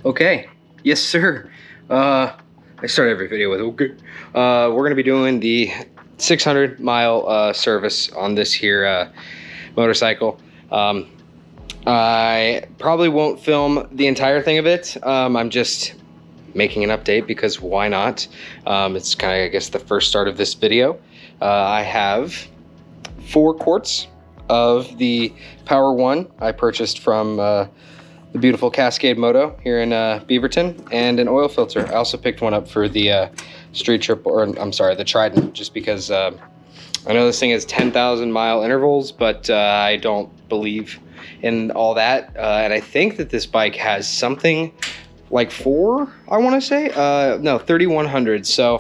Okay, yes sir. I start every video with okay. We're gonna be doing the 600-mile service on this here motorcycle. I probably won't film the entire thing of it. I'm just making an update because why not? It's kind of, I guess, the first start of this video. I have 4 quarts of the Power One I purchased from the beautiful Cascade Moto here in Beaverton, and an oil filter. I also picked one up for the Street Trip, or I'm sorry, the Trident, just because I know this thing has 10,000 mile intervals, but I don't believe in all that. And I think that this bike has something like 4, I want to say, no, 3,100. So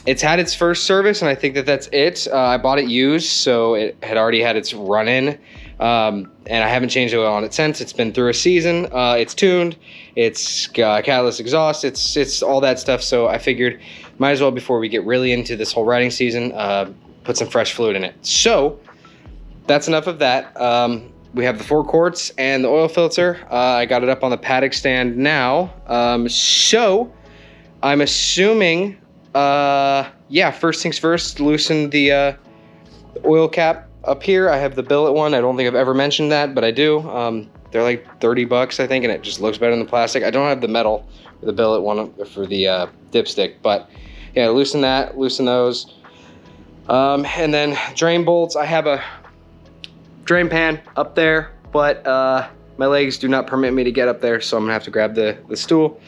it's had its first service, and I think that that's it. I bought it used, so it had already had its run-in. And I haven't changed the oil on it since. It's been through a season. It's tuned. It's catalyst exhaust. It's all that stuff. So I figured might as well, before we get really into this whole riding season, put some fresh fluid in it. So that's enough of that. We have the 4 quarts and the oil filter. I got it up on the paddock stand now. So I'm assuming, yeah, first things first, loosen the oil cap. Up here, I have the billet one. I don't think I've ever mentioned that, but I do. They're like 30 bucks, I think, and it just looks better than the plastic. I don't have the metal for the billet one for the dipstick, but yeah, loosen that, loosen those. And then drain bolts. I have a drain pan up there, but my legs do not permit me to get up there, so I'm gonna have to grab the stool.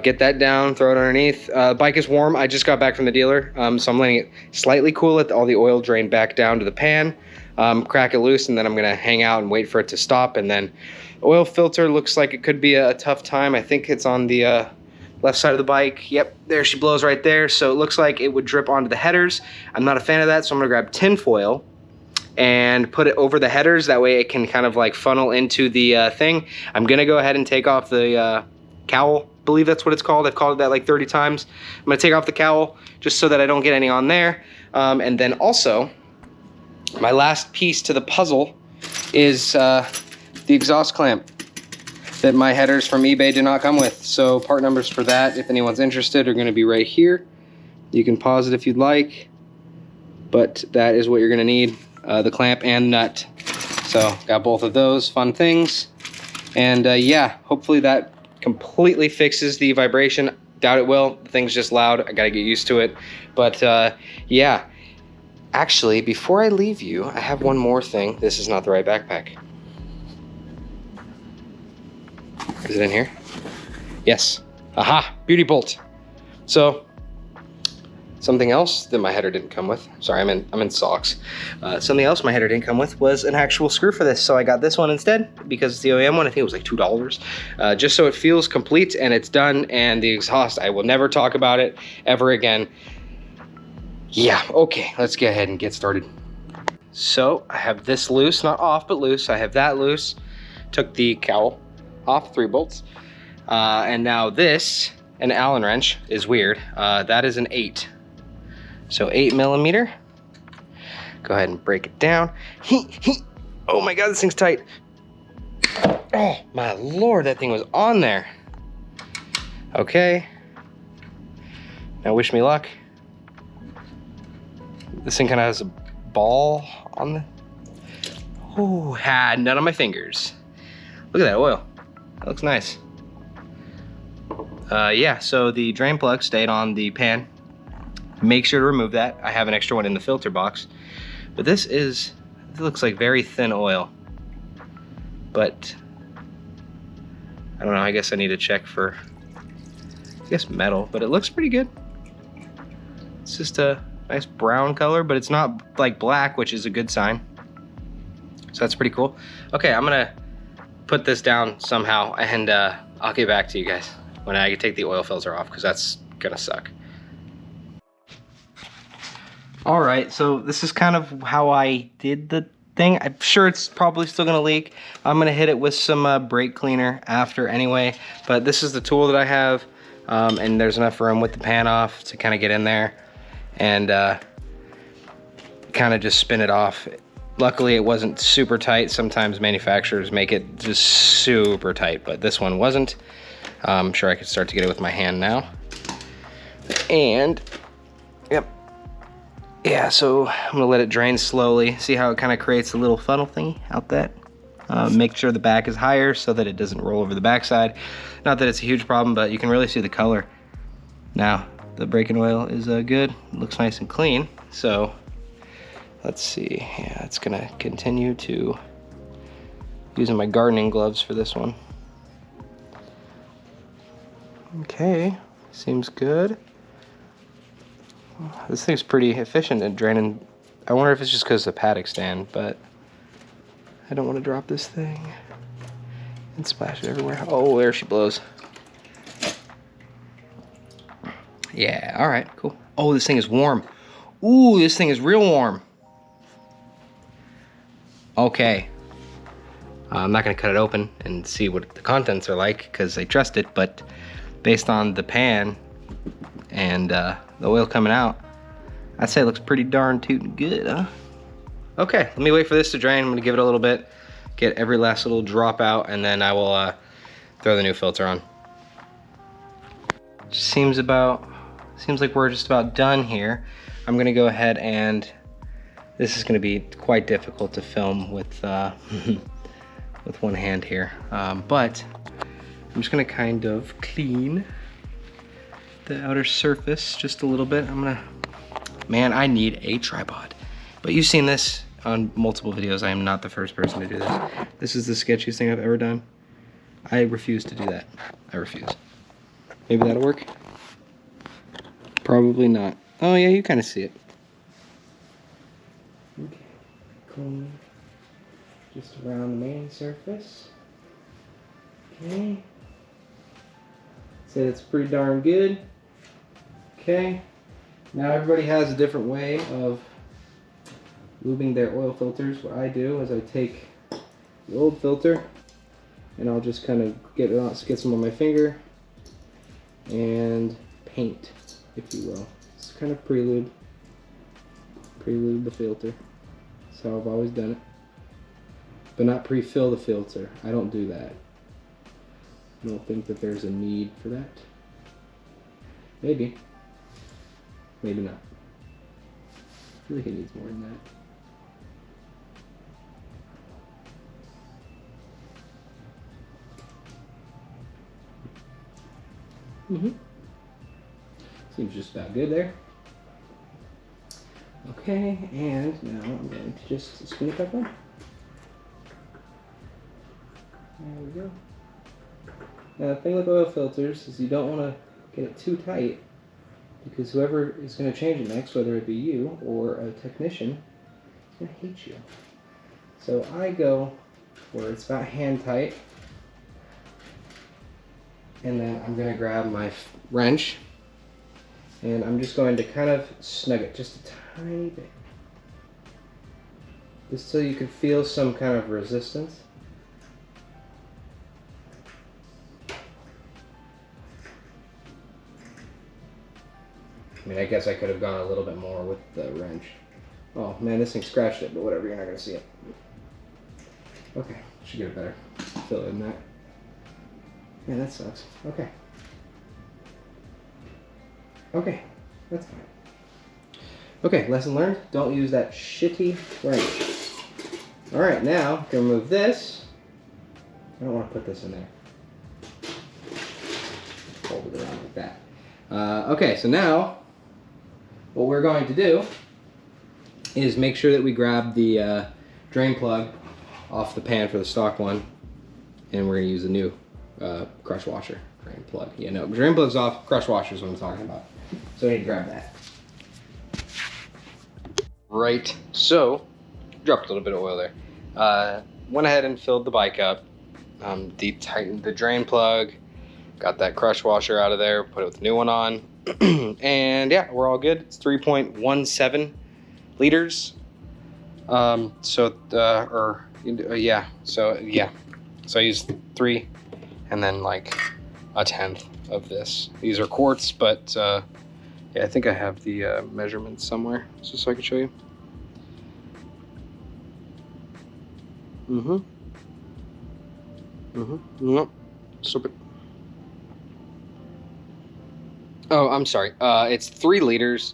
Get that down, throw it underneath. Bike is warm. I just got back from the dealer, so I'm letting it slightly cool it, all the oil drain back down to the pan, crack it loose, and then I'm gonna hang out and wait for it to stop. And then oil filter looks like it could be a tough time. I think it's on the left side of the bike. Yep, there she blows right there. So it looks like it would drip onto the headers. I'm not a fan of that, so I'm gonna grab tin foil and put it over the headers. That way it can kind of like funnel into the thing. I'm gonna go ahead and take off the cowl. I believe that's what it's called. I've called it that like 30 times. I'm gonna take off the cowl just so that I don't get any on there. And then also, my last piece to the puzzle is the exhaust clamp that my headers from eBay do not come with. So part numbers for that, if anyone's interested, are gonna be right here. You can pause it if you'd like, but that is what you're gonna need, the clamp and nut. So got both of those fun things. And yeah, hopefully that completely fixes the vibration. Doubt it will. The thing's just loud. I gotta get used to it. But yeah, actually, before I leave you, I have one more thing. This is not the right backpack. Is it in here? Yes. Aha, beauty bolt. So something else that my header didn't come with. Sorry, I'm in socks. Something else my header didn't come with was an actual screw for this. So I got this one instead because it's the OEM one. I think it was like $2. Just so it feels complete and it's done. And the exhaust, I will never talk about it ever again. Yeah, okay, let's get ahead and get started. So I have this loose, not off, but loose. I have that loose. Took the cowl off, 3 bolts. And now this, an Allen wrench, is weird. That is an 8. So 8mm. Go ahead and break it down. Oh my God, this thing's tight. Oh my Lord, that thing was on there. Okay. Now wish me luck. This thing kind of has a ball on the... Oh, had none on my fingers. Look at that oil. That looks nice. Yeah, so the drain plug stayed on the pan. Make sure to remove that. I have an extra one in the filter box. But this looks like very thin oil. But I don't know, I guess I need to check for, I guess, metal, but it looks pretty good. It's just a nice brown color, but it's not like black, which is a good sign. So that's pretty cool. Okay, I'm gonna put this down somehow, and I'll get back to you guys when I take the oil filter off, because that's gonna suck. All right, so this is kind of how I did the thing. I'm sure it's probably still gonna leak. I'm gonna hit it with some brake cleaner after anyway, but this is the tool that I have, and there's enough room with the pan off to kind of get in there and kind of just spin it off. Luckily, it wasn't super tight. Sometimes manufacturers make it just super tight, but this one wasn't. I'm sure I could start to get it with my hand now. And, yep. Yeah, so I'm gonna let it drain slowly. See how it kind of creates a little funnel thingy out that? Make sure the back is higher so that it doesn't roll over the backside. Not that it's a huge problem, but you can really see the color. Now, the braking oil is good. It looks nice and clean. So, let's see. Yeah, it's gonna continue to using my gardening gloves for this one. Okay, seems good. This thing's pretty efficient at draining. I wonder if it's just because of the paddock stand, but I don't want to drop this thing and splash it everywhere. Oh, there she blows. Yeah, all right, cool. Oh, this thing is warm. Ooh, this thing is real warm. Okay. I'm not gonna cut it open and see what the contents are like because I trust it, but based on the pan and the oil coming out, I'd say it looks pretty darn tootin' good, huh? Okay, let me wait for this to drain. I'm gonna give it a little bit, get every last little drop out, and then I will throw the new filter on. Seems like we're just about done here. I'm gonna go ahead and, this is gonna be quite difficult to film with with one hand here, but I'm just gonna kind of clean the outer surface just a little bit. Man, I need a tripod. But you've seen this on multiple videos. I am not the first person to do this. This is the sketchiest thing I've ever done. I refuse to do that. I refuse. Maybe that'll work? Probably not. Oh yeah, you kind of see it. Okay, clean just around the main surface. Okay. Say that's pretty darn good. Okay. Now everybody has a different way of lubing their oil filters. What I do is I take the old filter and I'll just kind of get some on my finger and paint, if you will. It's kind of prelude the filter. That's how I've always done it. But not pre-fill the filter. I don't do that. I don't think that there's a need for that. Maybe. Maybe not. I feel like it needs more than that. Seems just about good there. Okay, and now I'm going to just spin it back on. There we go. Now the thing with oil filters is you don't want to get it too tight, because whoever is going to change it next, whether it be you or a technician, is going to hate you. So I go where it's about hand tight, and then I'm going to grab my wrench, and I'm just going to kind of snug it just a tiny bit, just so you can feel some kind of resistance. I mean, I guess I could have gone a little bit more with the wrench. Oh man, this thing scratched it, but whatever, you're not gonna see it. Okay, should get it better fill in that. Yeah, that sucks. Okay. Okay, that's fine. Okay, lesson learned. Don't use that shitty wrench. Alright, now, I'm gonna remove this. I don't want to put this in there. Fold it around like that. Okay, so now, what we're going to do is make sure that we grab the drain plug off the pan for the stock one, and we're going to use the new crush washer drain plug. Yeah, no, drain plug's off, crush washer is what I'm talking about. So we need to grab that. Right, so, dropped a little bit of oil there. Went ahead and filled the bike up, deep tightened the drain plug, got that crush washer out of there, put it with the new one on, and yeah, we're all good. It's 3.17 liters. So I used 3 and then like a 1/10 of this. These are quarts, but yeah, I think I have the measurements somewhere just so I can show you. Nope. Stop it. Oh, I'm sorry. It's 3 liters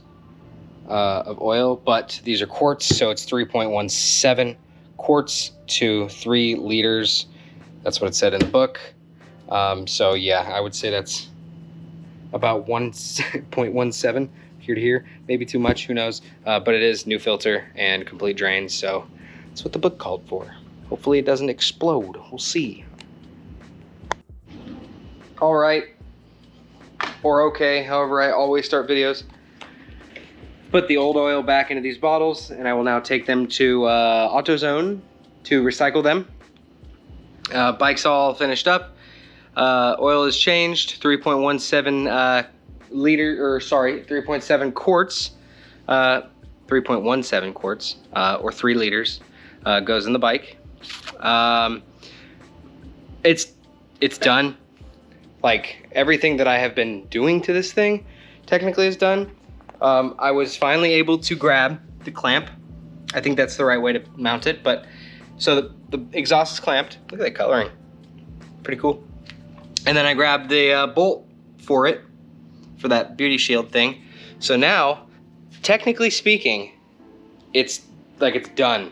of oil, but these are quarts, so it's 3.17 quarts to 3 liters. That's what it said in the book. So yeah, I would say that's about 1.17 here to here, maybe too much, who knows. But it is new filter and complete drain, so that's what the book called for. Hopefully it doesn't explode. We'll see. All right, or okay, however I always start videos. Put the old oil back into these bottles, and I will now take them to AutoZone to recycle them. Bike's all finished up. Oil is changed, 3.17 3.7 quarts, 3.17 quarts, or 3 liters, goes in the bike. It's done. Like, everything that I have been doing to this thing technically is done. I was finally able to grab the clamp. I think that's the right way to mount it, but so the exhaust is clamped. Look at that coloring, pretty cool. And then I grabbed the bolt for it, for that beauty shield thing. So now, technically speaking, it's done.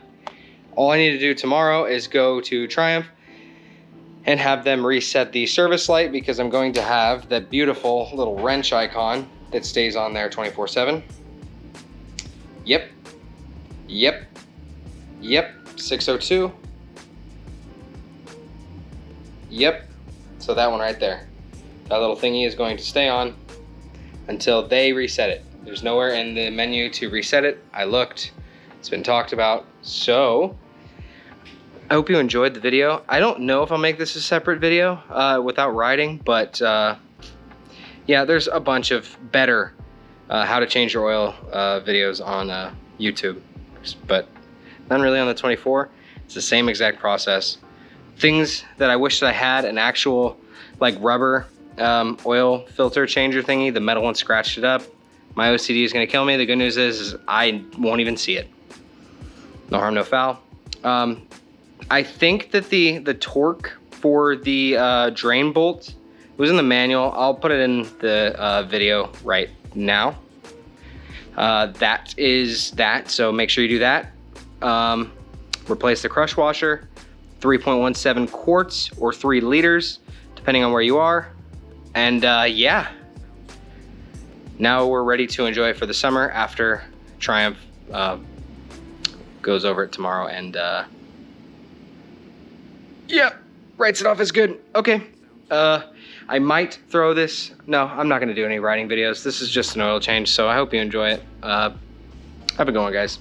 All I need to do tomorrow is go to Triumph and have them reset the service light, because I'm going to have that beautiful little wrench icon that stays on there 24/7. Yep. 602. Yep. So that one right there. That little thingy is going to stay on until they reset it. There's nowhere in the menu to reset it. I looked. It's been talked about. So I hope you enjoyed the video. I don't know if I'll make this a separate video without riding, but yeah, there's a bunch of better how to change your oil videos on YouTube, but none really on the 24. It's the same exact process. Things that I wish that I had an actual like rubber oil filter changer thingy. The metal one scratched it up. My OCD is gonna kill me. The good news is I won't even see it. No harm, no foul. I think that the torque for the drain bolt was in the manual. I'll put it in the video right now. That is that, so make sure you do that. Replace the crush washer, 3.17 quarts or 3 liters, depending on where you are. And yeah, now we're ready to enjoy it for the summer after Triumph goes over it tomorrow and yeah, writes it off as good. Okay, I might throw this. No, I'm not gonna do any riding videos. This is just an oil change, so I hope you enjoy it. Have a good one, guys.